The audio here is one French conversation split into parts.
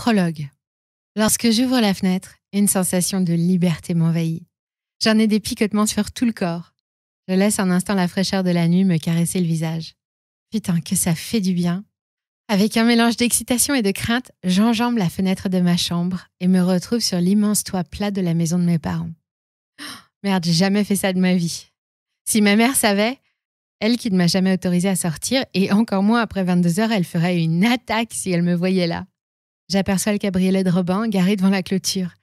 Prologue. Lorsque j'ouvre la fenêtre, une sensation de liberté m'envahit. J'en ai des picotements sur tout le corps. Je laisse un instant la fraîcheur de la nuit me caresser le visage. Putain, que ça fait du bien. Avec un mélange d'excitation et de crainte, j'enjambe la fenêtre de ma chambre et me retrouve sur l'immense toit plat de la maison de mes parents. Merde, j'ai jamais fait ça de ma vie. Si ma mère savait, elle qui ne m'a jamais autorisée à sortir, et encore moins après 22 heures, elle ferait une attaque si elle me voyait là. J'aperçois le cabriolet de Robin garé devant la clôture.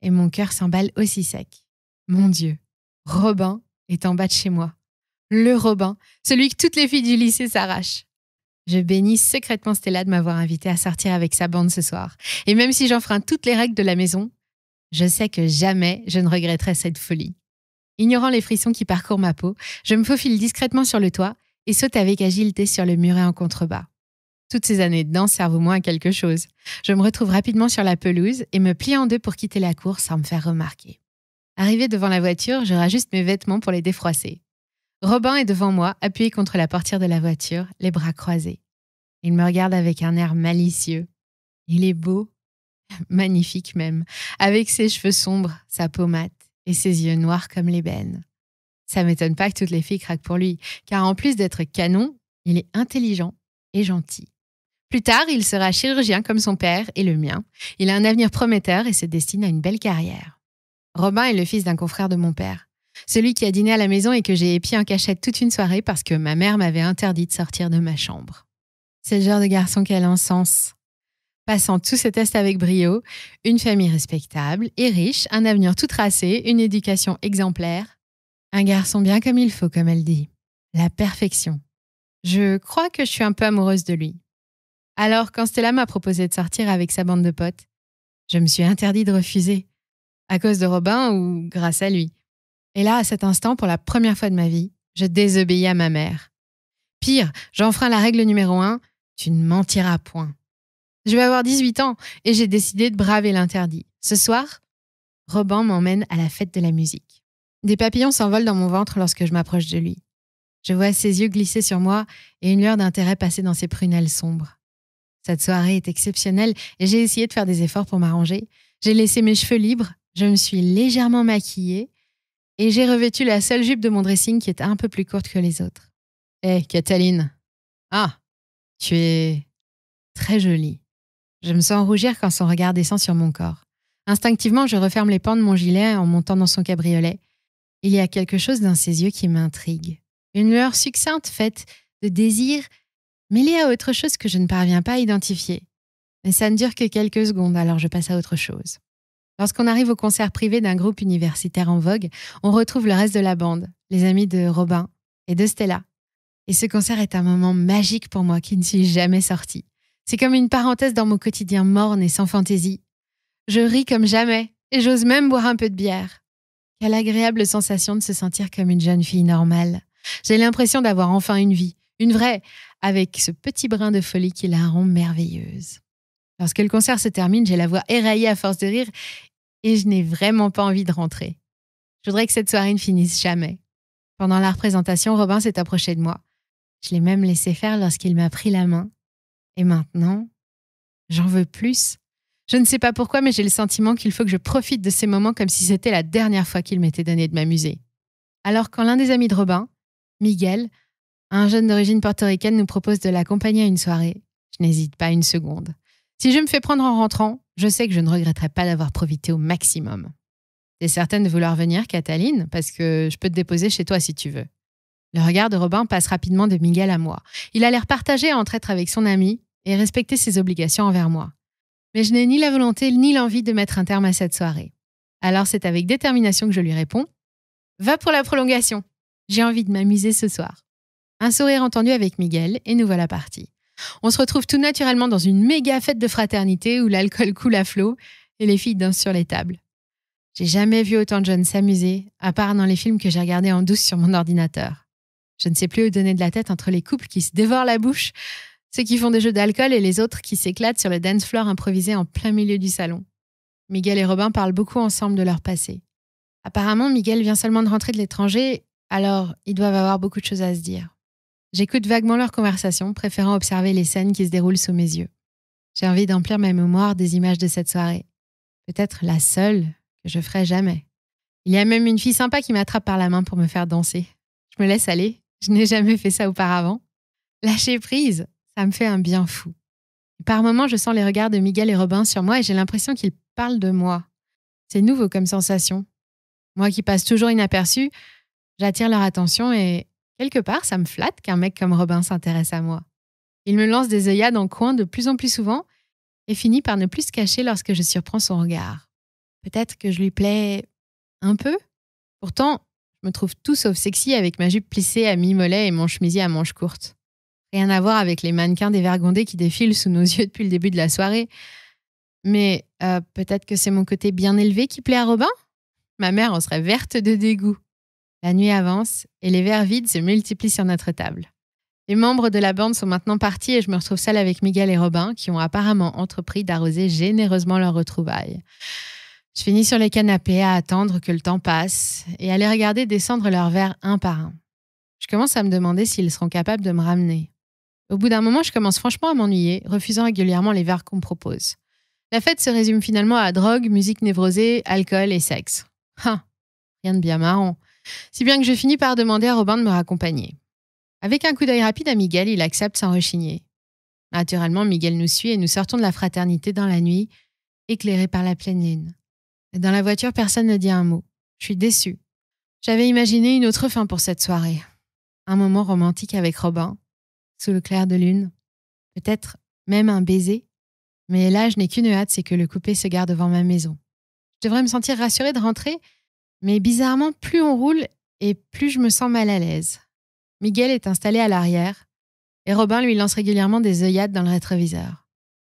Et mon cœur s'emballe aussi sec. Mon Dieu, Robin est en bas de chez moi. Le Robin, celui que toutes les filles du lycée s'arrachent. Je bénis secrètement Stella de m'avoir invitée à sortir avec sa bande ce soir. Et même si j'enfreins toutes les règles de la maison, je sais que jamais je ne regretterai cette folie. Ignorant les frissons qui parcourent ma peau, je me faufile discrètement sur le toit et saute avec agilité sur le muret en contrebas. Toutes ces années de danse servent au moins à quelque chose. Je me retrouve rapidement sur la pelouse et me plie en deux pour quitter la cour sans me faire remarquer. Arrivé devant la voiture, je rajuste mes vêtements pour les défroisser. Robin est devant moi, appuyé contre la portière de la voiture, les bras croisés. Il me regarde avec un air malicieux. Il est beau, magnifique même, avec ses cheveux sombres, sa peau mate et ses yeux noirs comme l'ébène. Ça m'étonne pas que toutes les filles craquent pour lui, car en plus d'être canon, il est intelligent et gentil. Plus tard, il sera chirurgien comme son père et le mien. Il a un avenir prometteur et se destine à une belle carrière. Robin est le fils d'un confrère de mon père. Celui qui a dîné à la maison et que j'ai épié en cachette toute une soirée parce que ma mère m'avait interdit de sortir de ma chambre. C'est le genre de garçon qu'elle encense. Passant tous ses tests avec brio, une famille respectable et riche, un avenir tout tracé, une éducation exemplaire. Un garçon bien comme il faut, comme elle dit. La perfection. Je crois que je suis un peu amoureuse de lui. Alors, quand Stella m'a proposé de sortir avec sa bande de potes, je me suis interdit de refuser. À cause de Robin ou grâce à lui. Et là, à cet instant, pour la première fois de ma vie, je désobéis à ma mère. Pire, j'enfreins la règle numéro 1, tu ne mentiras point. Je vais avoir 18 ans et j'ai décidé de braver l'interdit. Ce soir, Robin m'emmène à la fête de la musique. Des papillons s'envolent dans mon ventre lorsque je m'approche de lui. Je vois ses yeux glisser sur moi et une lueur d'intérêt passer dans ses prunelles sombres. Cette soirée est exceptionnelle et j'ai essayé de faire des efforts pour m'arranger. J'ai laissé mes cheveux libres, je me suis légèrement maquillée et j'ai revêtu la seule jupe de mon dressing qui est un peu plus courte que les autres. Hé, Cataline. Ah, tu es très jolie. Je me sens rougir quand son regard descend sur mon corps. Instinctivement, je referme les pans de mon gilet en montant dans son cabriolet. Il y a quelque chose dans ses yeux qui m'intrigue. Une lueur succincte faite de désir mêlée à autre chose que je ne parviens pas à identifier. Mais ça ne dure que quelques secondes, alors je passe à autre chose. Lorsqu'on arrive au concert privé d'un groupe universitaire en vogue, on retrouve le reste de la bande, les amis de Robin et de Stella. Et ce concert est un moment magique pour moi qui ne suis jamais sortie. C'est comme une parenthèse dans mon quotidien morne et sans fantaisie. Je ris comme jamais et j'ose même boire un peu de bière. Quelle agréable sensation de se sentir comme une jeune fille normale. J'ai l'impression d'avoir enfin une vie, une vraie, avec ce petit brin de folie qui la rend merveilleuse. Lorsque le concert se termine, j'ai la voix éraillée à force de rire et je n'ai vraiment pas envie de rentrer. Je voudrais que cette soirée ne finisse jamais. Pendant la représentation, Robin s'est approché de moi. Je l'ai même laissé faire lorsqu'il m'a pris la main. Et maintenant, j'en veux plus. Je ne sais pas pourquoi, mais j'ai le sentiment qu'il faut que je profite de ces moments comme si c'était la dernière fois qu'il m'était donné de m'amuser. Alors quand l'un des amis de Robin, Miguel, un jeune d'origine portoricaine, nous propose de l'accompagner à une soirée, je n'hésite pas une seconde. Si je me fais prendre en rentrant, je sais que je ne regretterai pas d'avoir profité au maximum. T'es certaine de vouloir venir, Cataline, parce que je peux te déposer chez toi si tu veux. Le regard de Robin passe rapidement de Miguel à moi. Il a l'air partagé entre être avec son ami et respecter ses obligations envers moi. Mais je n'ai ni la volonté ni l'envie de mettre un terme à cette soirée. Alors c'est avec détermination que je lui réponds « Va pour la prolongation. J'ai envie de m'amuser ce soir. » Un sourire entendu avec Miguel et nous voilà partis. On se retrouve tout naturellement dans une méga fête de fraternité où l'alcool coule à flot et les filles dansent sur les tables. J'ai jamais vu autant de jeunes s'amuser, à part dans les films que j'ai regardés en douce sur mon ordinateur. Je ne sais plus où donner de la tête entre les couples qui se dévorent la bouche, ceux qui font des jeux d'alcool et les autres qui s'éclatent sur le dance floor improvisé en plein milieu du salon. Miguel et Robin parlent beaucoup ensemble de leur passé. Apparemment, Miguel vient seulement de rentrer de l'étranger, alors ils doivent avoir beaucoup de choses à se dire. J'écoute vaguement leur conversation, préférant observer les scènes qui se déroulent sous mes yeux. J'ai envie d'emplir ma mémoire des images de cette soirée. Peut-être la seule que je ferai jamais. Il y a même une fille sympa qui m'attrape par la main pour me faire danser. Je me laisse aller. Je n'ai jamais fait ça auparavant. Lâcher prise, ça me fait un bien fou. Par moments, je sens les regards de Miguel et Robin sur moi et j'ai l'impression qu'ils parlent de moi. C'est nouveau comme sensation. Moi qui passe toujours inaperçue, j'attire leur attention et quelque part, ça me flatte qu'un mec comme Robin s'intéresse à moi. Il me lance des œillades en coin de plus en plus souvent et finit par ne plus se cacher lorsque je surprends son regard. Peut-être que je lui plais un peu. Pourtant, je me trouve tout sauf sexy avec ma jupe plissée à mi-mollet et mon chemisier à manches courtes. Rien à voir avec les mannequins dévergondés qui défilent sous nos yeux depuis le début de la soirée. Mais peut-être que c'est mon côté bien élevé qui plaît à Robin ? Ma mère en serait verte de dégoût. La nuit avance et les verres vides se multiplient sur notre table. Les membres de la bande sont maintenant partis et je me retrouve seule avec Miguel et Robin qui ont apparemment entrepris d'arroser généreusement leurs retrouvailles. Je finis sur les canapés à attendre que le temps passe et à les regarder descendre leurs verres un par un. Je commence à me demander s'ils seront capables de me ramener. Au bout d'un moment, je commence franchement à m'ennuyer, refusant régulièrement les verres qu'on me propose. La fête se résume finalement à drogue, musique névrosée, alcool et sexe. Rien de bien marrant. Si bien que je finis par demander à Robin de me raccompagner. Avec un coup d'œil rapide à Miguel, il accepte sans rechigner. Naturellement, Miguel nous suit et nous sortons de la fraternité dans la nuit, éclairés par la pleine lune. Dans la voiture, personne ne dit un mot. Je suis déçue. J'avais imaginé une autre fin pour cette soirée. Un moment romantique avec Robin, sous le clair de lune. Peut-être même un baiser. Mais là, je n'ai qu'une hâte, c'est que le coupé se gare devant ma maison. Je devrais me sentir rassurée de rentrer, mais bizarrement, plus on roule et plus je me sens mal à l'aise. Miguel est installé à l'arrière et Robin lui lance régulièrement des œillades dans le rétroviseur.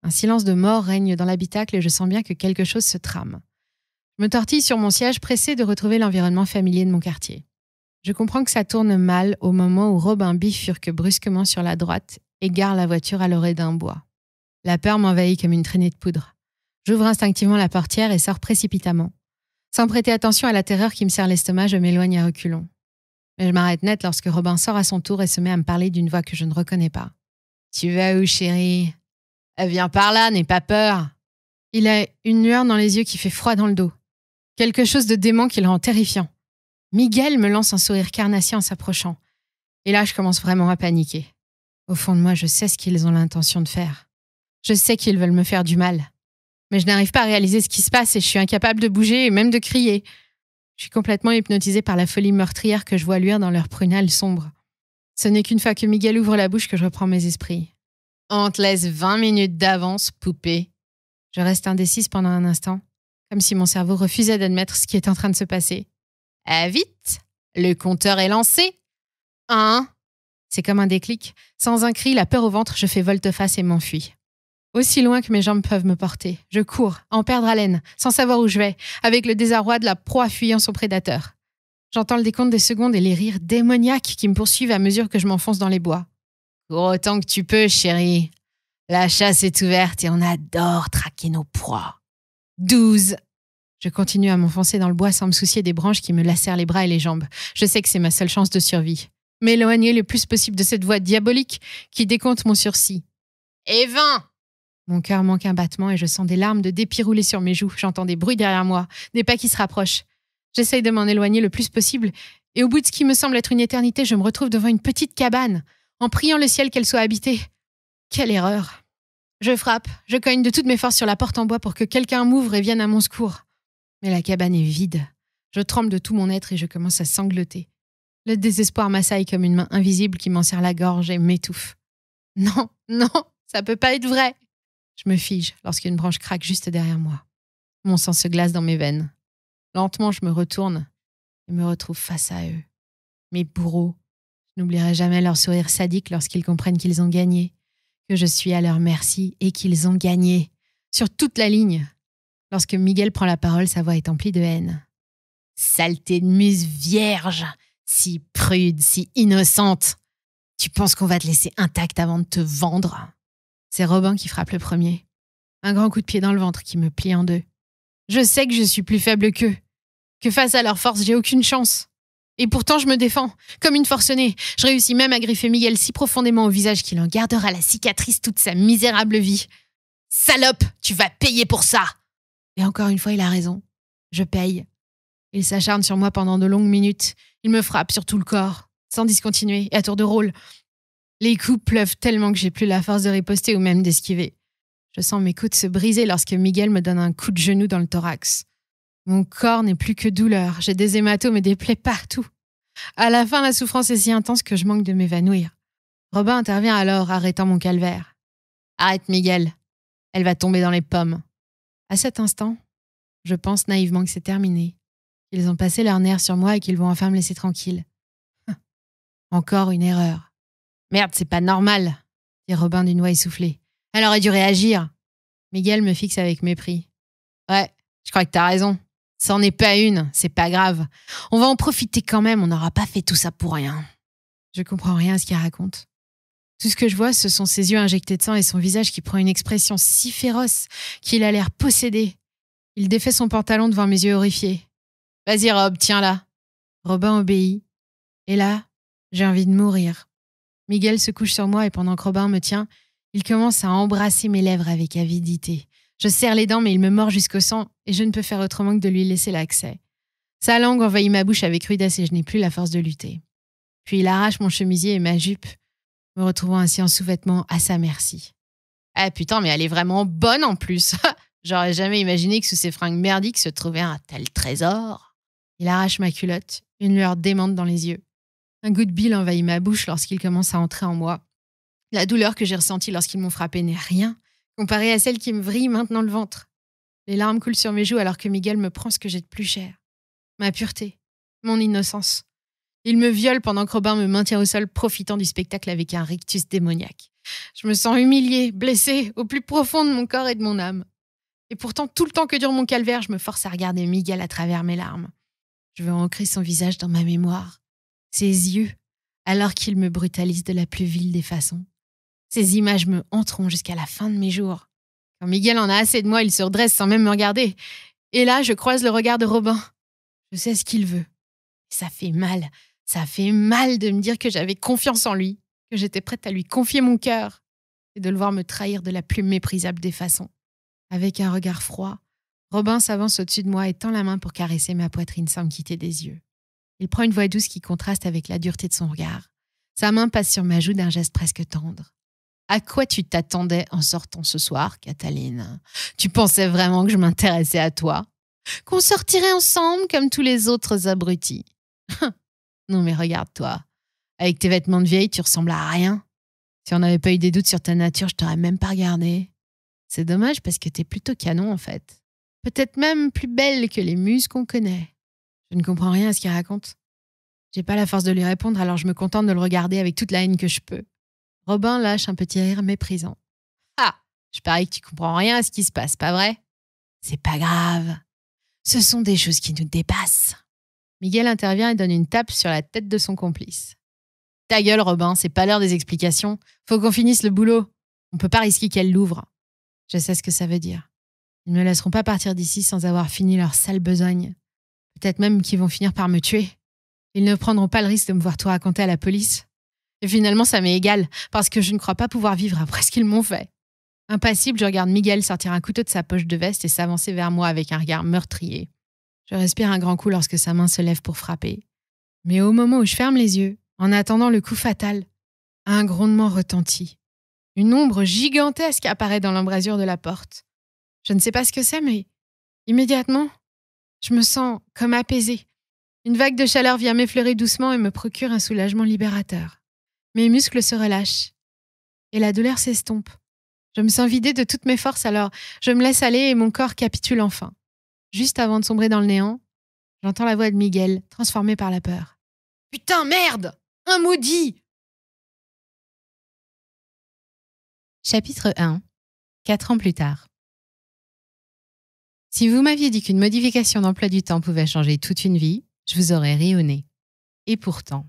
Un silence de mort règne dans l'habitacle et je sens bien que quelque chose se trame. Je me tortille sur mon siège, pressée de retrouver l'environnement familier de mon quartier. Je comprends que ça tourne mal au moment où Robin bifurque brusquement sur la droite et gare la voiture à l'orée d'un bois. La peur m'envahit comme une traînée de poudre. J'ouvre instinctivement la portière et sors précipitamment. Sans prêter attention à la terreur qui me serre l'estomac, je m'éloigne à reculons. Mais je m'arrête net lorsque Robin sort à son tour et se met à me parler d'une voix que je ne reconnais pas. « Tu vas où, chérie ? Viens par là, n'aie pas peur !» Il a une lueur dans les yeux qui fait froid dans le dos. Quelque chose de dément qui le rend terrifiant. Miguel me lance un sourire carnassier en s'approchant. Et là, je commence vraiment à paniquer. Au fond de moi, je sais ce qu'ils ont l'intention de faire. Je sais qu'ils veulent me faire du mal. Mais je n'arrive pas à réaliser ce qui se passe et je suis incapable de bouger et même de crier. Je suis complètement hypnotisée par la folie meurtrière que je vois luire dans leurs prunelles sombres. Ce n'est qu'une fois que Miguel ouvre la bouche que je reprends mes esprits. « On te laisse 20 minutes d'avance, poupée. » Je reste indécise pendant un instant, comme si mon cerveau refusait d'admettre ce qui est en train de se passer. « Vite, le compteur est lancé. 1. » C'est comme un déclic. Sans un cri, la peur au ventre, je fais volte-face et m'enfuis. Aussi loin que mes jambes peuvent me porter. Je cours, à en perdre haleine, sans savoir où je vais, avec le désarroi de la proie fuyant son prédateur. J'entends le décompte des secondes et les rires démoniaques qui me poursuivent à mesure que je m'enfonce dans les bois. Cours autant que tu peux, chérie. La chasse est ouverte et on adore traquer nos proies. 12. Je continue à m'enfoncer dans le bois sans me soucier des branches qui me lacèrent les bras et les jambes. Je sais que c'est ma seule chance de survie. M'éloigner le plus possible de cette voix diabolique qui décompte mon sursis. Et 20. Mon cœur manque un battement et je sens des larmes de dépit rouler sur mes joues. J'entends des bruits derrière moi, des pas qui se rapprochent. J'essaye de m'en éloigner le plus possible et au bout de ce qui me semble être une éternité, je me retrouve devant une petite cabane, en priant le ciel qu'elle soit habitée. Quelle erreur! Je frappe, je cogne de toutes mes forces sur la porte en bois pour que quelqu'un m'ouvre et vienne à mon secours. Mais la cabane est vide. Je tremble de tout mon être et je commence à sangloter. Le désespoir m'assaille comme une main invisible qui m'en serre la gorge et m'étouffe. Non, ça peut pas être vrai! Je me fige lorsqu'une branche craque juste derrière moi. Mon sang se glace dans mes veines. Lentement, je me retourne et me retrouve face à eux. Mes bourreaux. Je n'oublierai jamais leur sourire sadique lorsqu'ils comprennent qu'ils ont gagné, que je suis à leur merci et qu'ils ont gagné. Sur toute la ligne. Lorsque Miguel prend la parole, sa voix est emplie de haine. « Saleté de muse vierge, si prude, si innocente. Tu penses qu'on va te laisser intacte avant de te vendre ?» C'est Robin qui frappe le premier. Un grand coup de pied dans le ventre qui me plie en deux. Je sais que je suis plus faible qu'eux, que face à leur force, j'ai aucune chance. Et pourtant, je me défends, comme une forcenée. Je réussis même à griffer Miguel si profondément au visage qu'il en gardera la cicatrice toute sa misérable vie. Salope, tu vas payer pour ça !» Et encore une fois, il a raison. Je paye. Il s'acharne sur moi pendant de longues minutes. Il me frappe sur tout le corps, sans discontinuer, et à tour de rôle. Les coups pleuvent tellement que j'ai plus la force de riposter ou même d'esquiver. Je sens mes coudes se briser lorsque Miguel me donne un coup de genou dans le thorax. Mon corps n'est plus que douleur. J'ai des hématomes et des plaies partout. À la fin, la souffrance est si intense que je manque de m'évanouir. Robin intervient alors, arrêtant mon calvaire. « Arrête, Miguel. Elle va tomber dans les pommes. » À cet instant, je pense naïvement que c'est terminé. Qu'ils ont passé leur nerf sur moi et qu'ils vont enfin me laisser tranquille. Encore une erreur. « Merde, c'est pas normal, » dit Robin d'une voix essoufflée. « Elle aurait dû réagir. » Miguel me fixe avec mépris. « Ouais, je crois que t'as raison. C'en est pas une, c'est pas grave. On va en profiter quand même, on n'aura pas fait tout ça pour rien. » Je comprends rien à ce qu'il raconte. Tout ce que je vois, ce sont ses yeux injectés de sang et son visage qui prend une expression si féroce qu'il a l'air possédé. Il défait son pantalon devant mes yeux horrifiés. « Vas-y Rob, tiens-la. » Robin obéit. Et là, j'ai envie de mourir. Miguel se couche sur moi et pendant que Robin me tient, il commence à embrasser mes lèvres avec avidité. Je serre les dents mais il me mord jusqu'au sang et je ne peux faire autrement que de lui laisser l'accès. Sa langue envahit ma bouche avec rudesse et je n'ai plus la force de lutter. Puis il arrache mon chemisier et ma jupe, me retrouvant ainsi en sous-vêtements à sa merci. « Ah putain, mais elle est vraiment bonne en plus. J'aurais jamais imaginé que sous ces fringues merdiques se trouvait un tel trésor. » Il arrache ma culotte, une lueur démente dans les yeux. Un goût de bile envahit ma bouche lorsqu'il commence à entrer en moi. La douleur que j'ai ressentie lorsqu'ils m'ont frappé n'est rien, comparée à celle qui me vrille maintenant le ventre. Les larmes coulent sur mes joues alors que Miguel me prend ce que j'ai de plus cher. Ma pureté, mon innocence. Il me viole pendant que Robin me maintient au sol, profitant du spectacle avec un rictus démoniaque. Je me sens humiliée, blessée, au plus profond de mon corps et de mon âme. Et pourtant, tout le temps que dure mon calvaire, je me force à regarder Miguel à travers mes larmes. Je veux ancrer son visage dans ma mémoire. Ses yeux, alors qu'il me brutalise de la plus vile des façons. Ces images me hanteront jusqu'à la fin de mes jours. Quand Miguel en a assez de moi, il se redresse sans même me regarder. Et là, je croise le regard de Robin. Je sais ce qu'il veut. Ça fait mal de me dire que j'avais confiance en lui, que j'étais prête à lui confier mon cœur et de le voir me trahir de la plus méprisable des façons. Avec un regard froid, Robin s'avance au-dessus de moi et tend la main pour caresser ma poitrine sans me quitter des yeux. Il prend une voix douce qui contraste avec la dureté de son regard. Sa main passe sur ma joue d'un geste presque tendre. « À quoi tu t'attendais en sortant ce soir, Cataline ? Tu pensais vraiment que je m'intéressais à toi ? Qu'on sortirait ensemble comme tous les autres abrutis ? Non mais regarde-toi. Avec tes vêtements de vieille, tu ressembles à rien. Si on n'avait pas eu des doutes sur ta nature, je t'aurais même pas regardé. C'est dommage parce que t'es plutôt canon en fait. Peut-être même plus belle que les muses qu'on connaît. » Je ne comprends rien à ce qu'il raconte. J'ai pas la force de lui répondre, alors je me contente de le regarder avec toute la haine que je peux. Robin lâche un petit rire méprisant. « Ah, je parie que tu comprends rien à ce qui se passe, pas vrai ? C'est pas grave. Ce sont des choses qui nous dépassent. » Miguel intervient et donne une tape sur la tête de son complice. « Ta gueule, Robin, c'est pas l'heure des explications. Faut qu'on finisse le boulot. On peut pas risquer qu'elle l'ouvre. » Je sais ce que ça veut dire. Ils ne me laisseront pas partir d'ici sans avoir fini leur sale besogne. Peut-être même qu'ils vont finir par me tuer. Ils ne prendront pas le risque de me voir tout raconter à la police. Et finalement, ça m'est égal, parce que je ne crois pas pouvoir vivre après ce qu'ils m'ont fait. Impassible, je regarde Miguel sortir un couteau de sa poche de veste et s'avancer vers moi avec un regard meurtrier. Je respire un grand coup lorsque sa main se lève pour frapper. Mais au moment où je ferme les yeux, en attendant le coup fatal, un grondement retentit. Une ombre gigantesque apparaît dans l'embrasure de la porte. Je ne sais pas ce que c'est, mais immédiatement, je me sens comme apaisée. Une vague de chaleur vient m'effleurer doucement et me procure un soulagement libérateur. Mes muscles se relâchent et la douleur s'estompe. Je me sens vidée de toutes mes forces, alors je me laisse aller et mon corps capitule enfin. Juste avant de sombrer dans le néant, j'entends la voix de Miguel, transformée par la peur. « Putain, merde ! Un maudit !» Chapitre 1. 4 ans plus tard. Si vous m'aviez dit qu'une modification d'emploi du temps pouvait changer toute une vie, je vous aurais ri au nez. Et pourtant,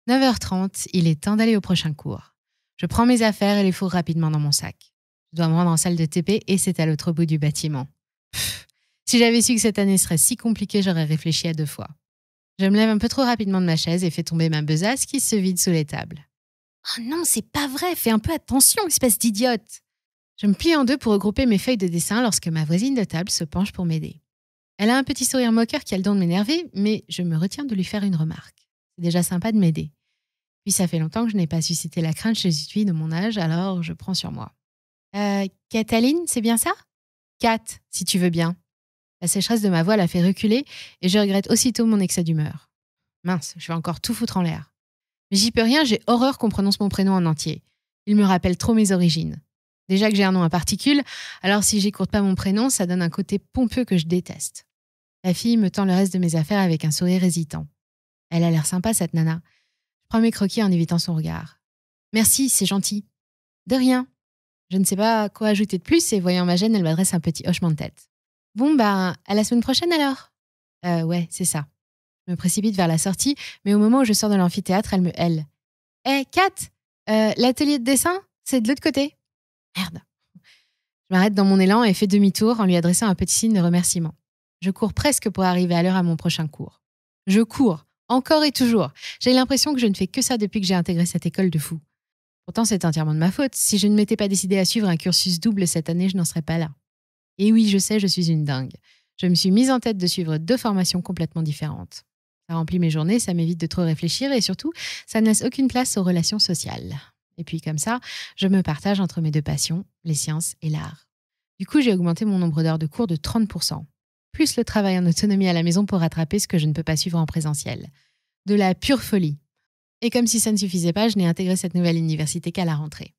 9h30, il est temps d'aller au prochain cours. Je prends mes affaires et les fourre rapidement dans mon sac. Je dois me rendre en salle de TP et c'est à l'autre bout du bâtiment. Si j'avais su que cette année serait si compliquée, j'aurais réfléchi à 2 fois. Je me lève un peu trop rapidement de ma chaise et fais tomber ma besace qui se vide sous les tables. « Oh non, c'est pas vrai, fais un peu attention, espèce d'idiote !» Je me plie en deux pour regrouper mes feuilles de dessin lorsque ma voisine de table se penche pour m'aider. Elle a un petit sourire moqueur qui a le don de m'énerver, mais je me retiens de lui faire une remarque. C'est déjà sympa de m'aider. Puis ça fait longtemps que je n'ai pas suscité la crainte chez une fille de mon âge, alors je prends sur moi. Cataline, c'est bien ça ? Kat, si tu veux bien. La sécheresse de ma voix la fait reculer et je regrette aussitôt mon excès d'humeur. Mince, je vais encore tout foutre en l'air. Mais j'y peux rien, j'ai horreur qu'on prononce mon prénom en entier. Il me rappelle trop mes origines. Déjà que j'ai un nom à particules, alors si j'écourte pas mon prénom, ça donne un côté pompeux que je déteste. La fille me tend le reste de mes affaires avec un sourire hésitant. Elle a l'air sympa, cette nana. Je prends mes croquis en évitant son regard. Merci, c'est gentil. De rien. Je ne sais pas quoi ajouter de plus et voyant ma gêne, elle m'adresse un petit hochement de tête. Bon, à la semaine prochaine alors ? Ouais, c'est ça. Je me précipite vers la sortie, mais au moment où je sors de l'amphithéâtre, elle me hèle. Kat, l'atelier de dessin, c'est de l'autre côté. Merde. Je m'arrête dans mon élan et fais demi-tour en lui adressant un petit signe de remerciement. Je cours presque pour arriver à l'heure à mon prochain cours. Je cours, encore et toujours. J'ai l'impression que je ne fais que ça depuis que j'ai intégré cette école de fous. Pourtant, c'est entièrement de ma faute. Si je ne m'étais pas décidée à suivre un cursus double cette année, je n'en serais pas là. Et oui, je sais, je suis une dingue. Je me suis mise en tête de suivre 2 formations complètement différentes. Ça remplit mes journées, ça m'évite de trop réfléchir et surtout, ça ne laisse aucune place aux relations sociales. Et puis comme ça, je me partage entre mes 2 passions, les sciences et l'art. Du coup, j'ai augmenté mon nombre d'heures de cours de 30%, plus le travail en autonomie à la maison pour rattraper ce que je ne peux pas suivre en présentiel. De la pure folie. Et comme si ça ne suffisait pas, je n'ai intégré cette nouvelle université qu'à la rentrée.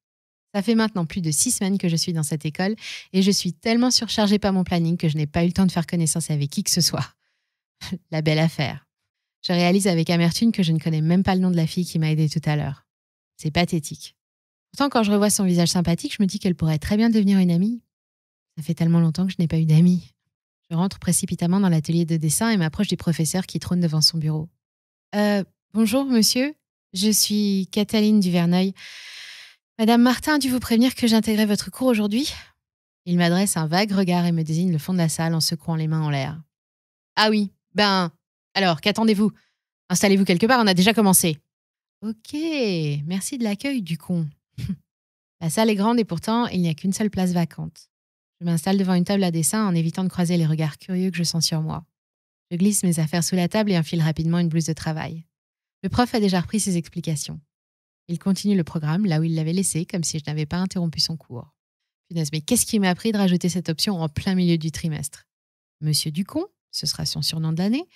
Ça fait maintenant plus de 6 semaines que je suis dans cette école et je suis tellement surchargée par mon planning que je n'ai pas eu le temps de faire connaissance avec qui que ce soit. La belle affaire. Je réalise avec amertume que je ne connais même pas le nom de la fille qui m'a aidée tout à l'heure. C'est pathétique. Pourtant, quand je revois son visage sympathique, je me dis qu'elle pourrait très bien devenir une amie. Ça fait tellement longtemps que je n'ai pas eu d'amis. Je rentre précipitamment dans l'atelier de dessin et m'approche du professeur qui trône devant son bureau. Bonjour, monsieur. Je suis Cataline Duverneuil. Madame Martin a dû vous prévenir que j'intégrais votre cours aujourd'hui ? Il m'adresse un vague regard et me désigne le fond de la salle en secouant les mains en l'air. Ah oui, alors, qu'attendez-vous ? Installez-vous quelque part, on a déjà commencé. Ok, merci de l'accueil du con. La salle est grande et pourtant, il n'y a qu'une seule place vacante. Je m'installe devant une table à dessin en évitant de croiser les regards curieux que je sens sur moi. Je glisse mes affaires sous la table et enfile rapidement une blouse de travail. Le prof a déjà repris ses explications. Il continue le programme là où il l'avait laissé, comme si je n'avais pas interrompu son cours. Punaise, mais qu'est-ce qui m'a appris de rajouter cette option en plein milieu du trimestre ? Monsieur Ducon, ce sera son surnom de l'année,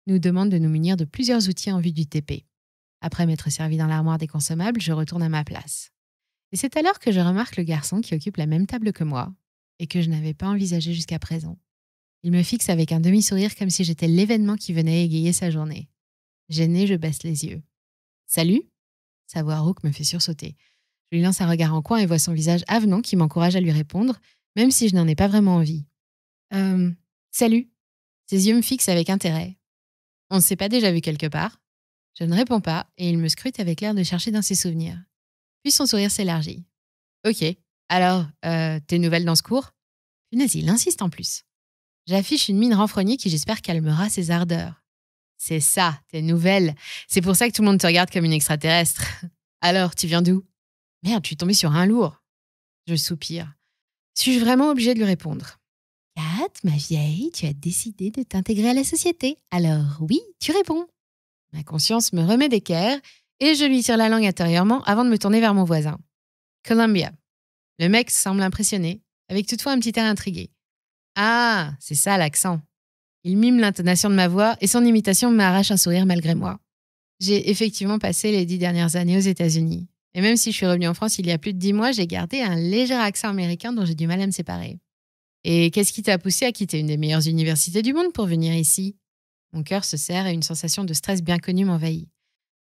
nous demande de nous munir de plusieurs outils en vue du TP. Après m'être servi dans l'armoire des consommables, je retourne à ma place. Et c'est alors que je remarque le garçon qui occupe la même table que moi et que je n'avais pas envisagé jusqu'à présent. Il me fixe avec un demi-sourire comme si j'étais l'événement qui venait égayer sa journée. Gênée, je baisse les yeux. « Salut !» Sa voix rauque me fait sursauter. Je lui lance un regard en coin et vois son visage avenant qui m'encourage à lui répondre, même si je n'en ai pas vraiment envie. Salut !» Ses yeux me fixent avec intérêt. On ne s'est pas déjà vu quelque part ? Je ne réponds pas et il me scrute avec l'air de chercher dans ses souvenirs. Puis son sourire s'élargit. Ok, alors, t'es nouvelle dans ce cours ? Punaise, il insiste en plus. J'affiche une mine renfrognée qui j'espère calmera ses ardeurs. C'est ça, t'es nouvelle. C'est pour ça que tout le monde te regarde comme une extraterrestre. Alors, tu viens d'où ? Merde, je suis tombée sur un lourd. Je soupire. Suis-je vraiment obligée de lui répondre ? Kat, ma vieille, tu as décidé de t'intégrer à la société. Alors oui, tu réponds. Ma conscience me remet d'équerre et je lui tire la langue intérieurement avant de me tourner vers mon voisin. Columbia. Le mec semble impressionné, avec toutefois un petit air intrigué. Ah, c'est ça l'accent. Il mime l'intonation de ma voix et son imitation m'arrache un sourire malgré moi. J'ai effectivement passé les 10 dernières années aux États-Unis. Et même si je suis revenue en France il y a plus de 10 mois, j'ai gardé un léger accent américain dont j'ai du mal à me séparer. Et qu'est-ce qui t'a poussé à quitter une des meilleures universités du monde pour venir ici ? Mon cœur se serre et une sensation de stress bien connue m'envahit.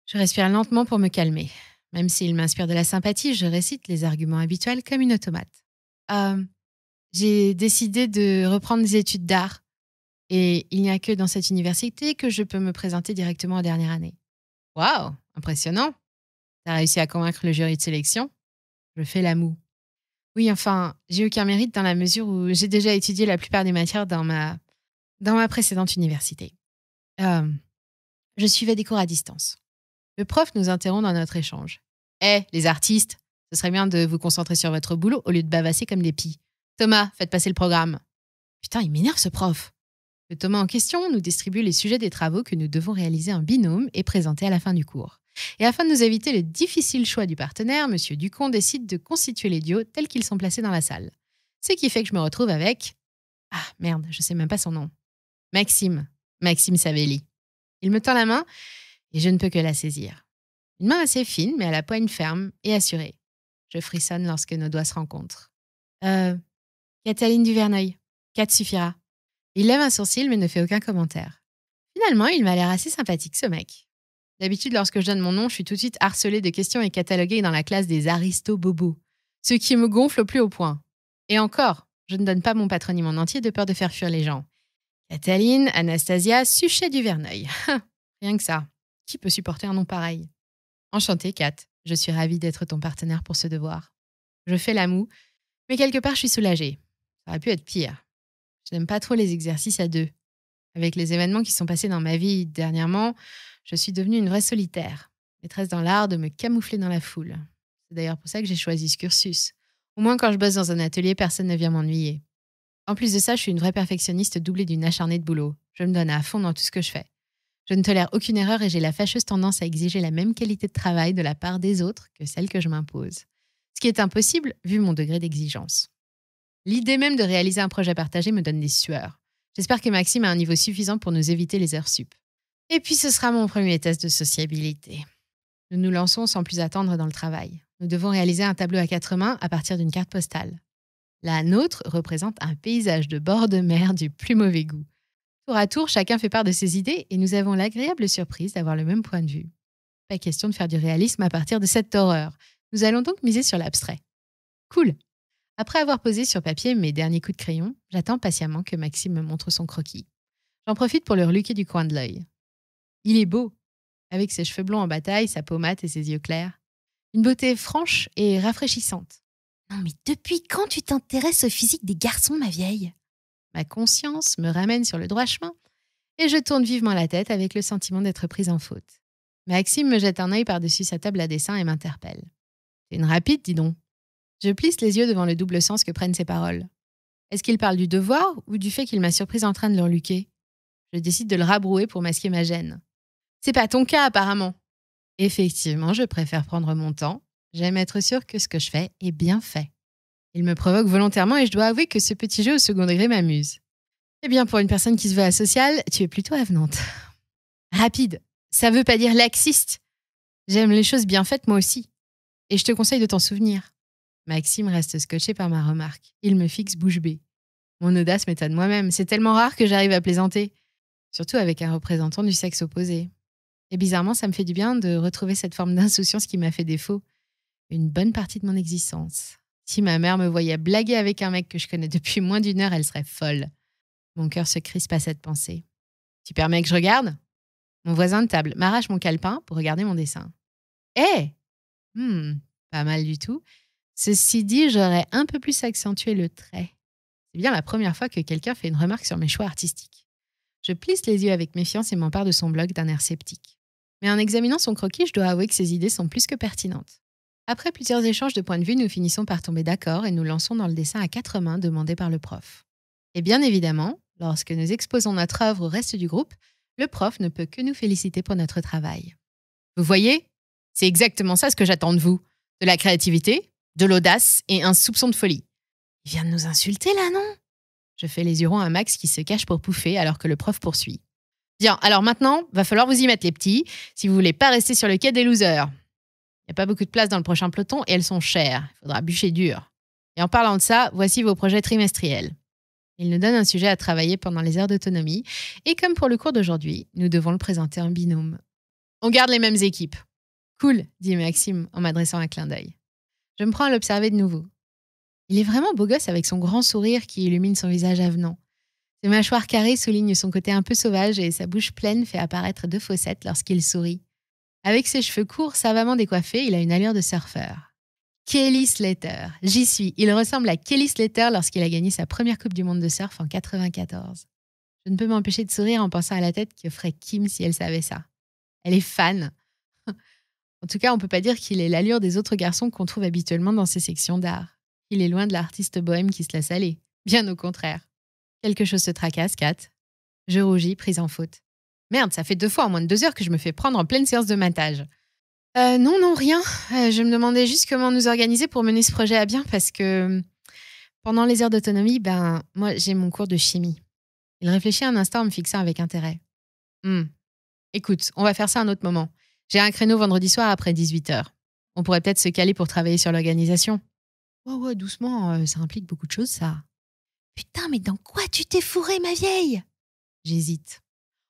Je respire lentement pour me calmer. Même s'il m'inspire de la sympathie, je récite les arguments habituels comme une automate. J'ai décidé de reprendre des études d'art. Et il n'y a que dans cette université que je peux me présenter directement en dernière année. Waouh, impressionnant. T'as réussi à convaincre le jury de sélection ? Je fais la moue. Oui, enfin, j'ai aucun mérite dans la mesure où j'ai déjà étudié la plupart des matières dans ma précédente université. Je suivais des cours à distance. Le prof nous interrompt dans notre échange. Les artistes, Ce serait bien de vous concentrer sur votre boulot au lieu de bavasser comme des pies. Thomas, faites passer le programme. Putain, il m'énerve ce prof. Le Thomas en question nous distribue les sujets des travaux que nous devons réaliser en binôme et présenter à la fin du cours. Et afin de nous éviter le difficile choix du partenaire, Monsieur Ducon décide de constituer les duos tels qu'ils sont placés dans la salle. Ce qui fait que je me retrouve avec... Ah merde, je sais même pas son nom. Maxime Savelli. Il me tend la main et je ne peux que la saisir. Une main assez fine, mais à la poigne ferme et assurée. Je frissonne lorsque nos doigts se rencontrent. Cataline Duverneuil. 4 suffira. Il lève un sourcil mais ne fait aucun commentaire. Finalement, il m'a l'air assez sympathique, ce mec. D'habitude, lorsque je donne mon nom, je suis tout de suite harcelée de questions et cataloguée dans la classe des aristo-bobos. Ce qui me gonfle au plus haut point. Et encore, je ne donne pas mon patronyme en entier de peur de faire fuir les gens. Cataline, Anastasia, Suchet Duverneuil. Rien que ça. Qui peut supporter un nom pareil? Enchantée, Kat. Je suis ravie d'être ton partenaire pour ce devoir. Je fais la moue, mais quelque part, je suis soulagée. Ça aurait pu être pire. Je n'aime pas trop les exercices à deux. Avec les événements qui sont passés dans ma vie dernièrement, je suis devenue une vraie solitaire, maîtresse dans l'art de me camoufler dans la foule. C'est d'ailleurs pour ça que j'ai choisi ce cursus. Au moins, quand je bosse dans un atelier, personne ne vient m'ennuyer. En plus de ça, je suis une vraie perfectionniste doublée d'une acharnée de boulot. Je me donne à fond dans tout ce que je fais. Je ne tolère aucune erreur et j'ai la fâcheuse tendance à exiger la même qualité de travail de la part des autres que celle que je m'impose. Ce qui est impossible vu mon degré d'exigence. L'idée même de réaliser un projet partagé me donne des sueurs. J'espère que Maxime a un niveau suffisant pour nous éviter les heures sup. Et puis ce sera mon premier test de sociabilité. Nous nous lançons sans plus attendre dans le travail. Nous devons réaliser un tableau à 4 mains à partir d'une carte postale. La nôtre représente un paysage de bord de mer du plus mauvais goût. Tour à tour, chacun fait part de ses idées et nous avons l'agréable surprise d'avoir le même point de vue. Pas question de faire du réalisme à partir de cette horreur. Nous allons donc miser sur l'abstrait. Cool. Après avoir posé sur papier mes derniers coups de crayon, j'attends patiemment que Maxime me montre son croquis. J'en profite pour le reluquer du coin de l'œil. Il est beau, avec ses cheveux blonds en bataille, sa peau mate et ses yeux clairs. Une beauté franche et rafraîchissante. Non mais depuis quand tu t'intéresses au physique des garçons, ma vieille? Ma conscience me ramène sur le droit chemin et je tourne vivement la tête avec le sentiment d'être prise en faute. Maxime me jette un œil par-dessus sa table à dessin et m'interpelle. « T'es une rapide, dis donc. » Je plisse les yeux devant le double sens que prennent ses paroles. Est-ce qu'il parle du devoir ou du fait qu'il m'a surprise en train de le reluquer? Je décide de le rabrouer pour masquer ma gêne. C'est pas ton cas, apparemment. Effectivement, je préfère prendre mon temps. J'aime être sûre que ce que je fais est bien fait. Il me provoque volontairement et je dois avouer que ce petit jeu au second degré m'amuse. Eh bien, pour une personne qui se veut asociale, tu es plutôt avenante. Rapide, ça veut pas dire laxiste. J'aime les choses bien faites moi aussi. Et je te conseille de t'en souvenir. Maxime reste scotché par ma remarque. Il me fixe bouche bée. Mon audace m'étonne moi-même. C'est tellement rare que j'arrive à plaisanter. Surtout avec un représentant du sexe opposé. Et bizarrement, ça me fait du bien de retrouver cette forme d'insouciance qui m'a fait défaut une bonne partie de mon existence. Si ma mère me voyait blaguer avec un mec que je connais depuis moins d'1 heure, elle serait folle. Mon cœur se crispe à cette pensée. Tu permets que je regarde? Mon voisin de table m'arrache mon calepin pour regarder mon dessin. Hé! Pas mal du tout. Ceci dit, j'aurais un peu plus accentué le trait. C'est bien la première fois que quelqu'un fait une remarque sur mes choix artistiques. Je plisse les yeux avec méfiance et m'empare de son blog d'un air sceptique. Mais en examinant son croquis, je dois avouer que ses idées sont plus que pertinentes. Après plusieurs échanges de points de vue, nous finissons par tomber d'accord et nous lançons dans le dessin à 4 mains demandé par le prof. Et bien évidemment, lorsque nous exposons notre œuvre au reste du groupe, le prof ne peut que nous féliciter pour notre travail. Vous voyez, c'est exactement ça ce que j'attends de vous. De la créativité, de l'audace et un soupçon de folie. Il vient de nous insulter là, non? Je fais les yeux ronds à Max qui se cache pour pouffer alors que le prof poursuit. Bien, alors maintenant, va falloir vous y mettre les petits, si vous voulez pas rester sur le quai des losers. Il n'y a pas beaucoup de place dans le prochain peloton et elles sont chères. Il faudra bûcher dur. Et en parlant de ça, voici vos projets trimestriels. Il nous donne un sujet à travailler pendant les heures d'autonomie et comme pour le cours d'aujourd'hui, nous devons le présenter en binôme. On garde les mêmes équipes. Cool, dit Maxime en m'adressant un clin d'œil. Je me prends à l'observer de nouveau. Il est vraiment beau gosse avec son grand sourire qui illumine son visage avenant. Ses mâchoires carrées soulignent son côté un peu sauvage et sa bouche pleine fait apparaître 2 fossettes lorsqu'il sourit. Avec ses cheveux courts, savamment décoiffés, il a une allure de surfeur. Kelly Slater. J'y suis. Il ressemble à Kelly Slater lorsqu'il a gagné sa première Coupe du Monde de surf en 1994. Je ne peux m'empêcher de sourire en pensant à la tête que ferait Kim si elle savait ça. Elle est fan. En tout cas, on peut pas dire qu'il ait l'allure des autres garçons qu'on trouve habituellement dans ces sections d'art. Il est loin de l'artiste bohème qui se laisse aller. Bien au contraire. Quelque chose se tracasse, Kat. Je rougis, prise en faute. Merde, ça fait 2 fois en moins de 2 heures que je me fais prendre en pleine séance de matage. Non, rien. Je me demandais juste comment nous organiser pour mener ce projet à bien parce que pendant les heures d'autonomie, moi, j'ai mon cours de chimie. Il réfléchit un instant en me fixant avec intérêt. Hmm. Écoute, on va faire ça un autre moment. J'ai un créneau vendredi soir après 18h. On pourrait peut-être se caler pour travailler sur l'organisation. Ouais, doucement, ça implique beaucoup de choses, ça. Putain, mais dans quoi tu t'es fourrée, ma vieille? J'hésite.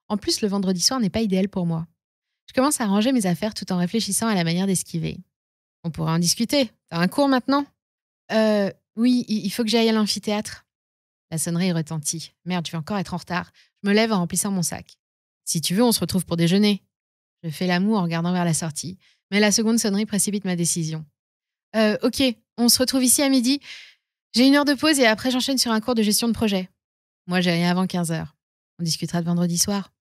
En plus, le vendredi soir n'est pas idéal pour moi. Je commence à ranger mes affaires tout en réfléchissant à la manière d'esquiver. On pourrait en discuter. T'as un cours maintenant? Oui, il faut que j'aille à l'amphithéâtre. La sonnerie retentit. Merde, je vais encore être en retard. Je me lève en remplissant mon sac. Si tu veux, on se retrouve pour déjeuner. Je fais l'amour en regardant vers la sortie. Mais la seconde sonnerie précipite ma décision. Ok, on se retrouve ici à midi. J'ai 1 heure de pause et après j'enchaîne sur un cours de gestion de projet. Moi, j'ai rien avant 15h. On discutera de vendredi soir.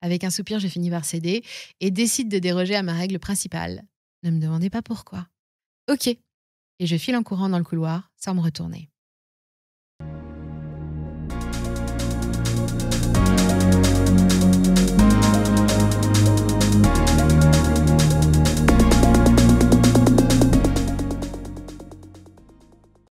Avec un soupir, je finis par céder et décide de déroger à ma règle principale. Ne me demandez pas pourquoi. Ok. Et je file en courant dans le couloir sans me retourner.